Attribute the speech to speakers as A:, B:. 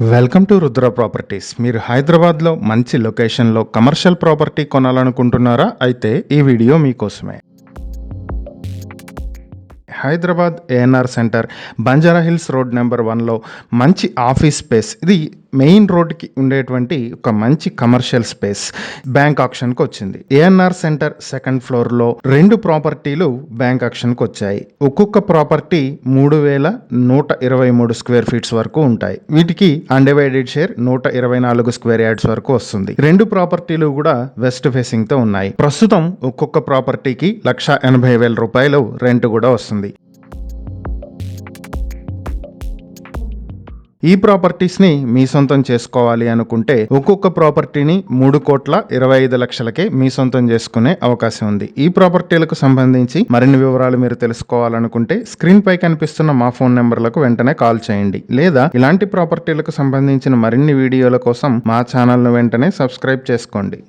A: Welcome to Rudra properties. మీరు హైదరాబాద్లో మంచి లొకేషన్లో కమర్షియల్ ప్రాపర్టీ కొనాలనుకుంటున్నారా? అయితే ఈ వీడియో మీకోసమే. Hyderabad ANR centre Banjara Hills road number 1లో మంచి ఆఫీస్ స్పేస్. ఇది మెయిన్ రోడ్కి ఉండేటువంటి ఒక మంచి కమర్షియల్ స్పేస్ బ్యాంక్ ఆక్షన్కి వచ్చింది. ఏఎన్ఆర్ సెంటర్ సెకండ్ ఫ్లోర్లో 2 ప్రాపర్టీలు బ్యాంక్ ఆక్షన్కి వచ్చాయి. ఒక్కొక్క ప్రాపర్టీ 3123 స్క్వేర్ ఫీట్స్ వరకు ఉంటాయి. వీటికి అన్డివైడెడ్ షేర్ 124 స్క్వేర్ యార్డ్స్ వరకు వస్తుంది. 2 ప్రాపర్టీలు కూడా వెస్ట్ ఫేసింగ్ తో ఉన్నాయి. ప్రస్తుతం ఒక్కొక్క ప్రాపర్టీకి 1,80,000 రూపాయలు రెంట్ కూడా వస్తుంది. ఈ ప్రాపర్టీస్ని మీ సొంతం చేసుకోవాలి అనుకుంటే ఒక్కొక్క ప్రాపర్టీని 3,25,00,000కే మీ సొంతం చేసుకునే అవకాశం ఉంది. ఈ ప్రాపర్టీలకు సంబంధించి మరిన్ని వివరాలు మీరు తెలుసుకోవాలనుకుంటే స్క్రీన్ పై కనిపిస్తున్న మా ఫోన్ నెంబర్లకు వెంటనే కాల్ చేయండి. లేదా ఇలాంటి ప్రాపర్టీలకు సంబంధించిన మరిన్ని వీడియోల కోసం మా ఛానల్ను వెంటనే సబ్స్క్రైబ్ చేసుకోండి.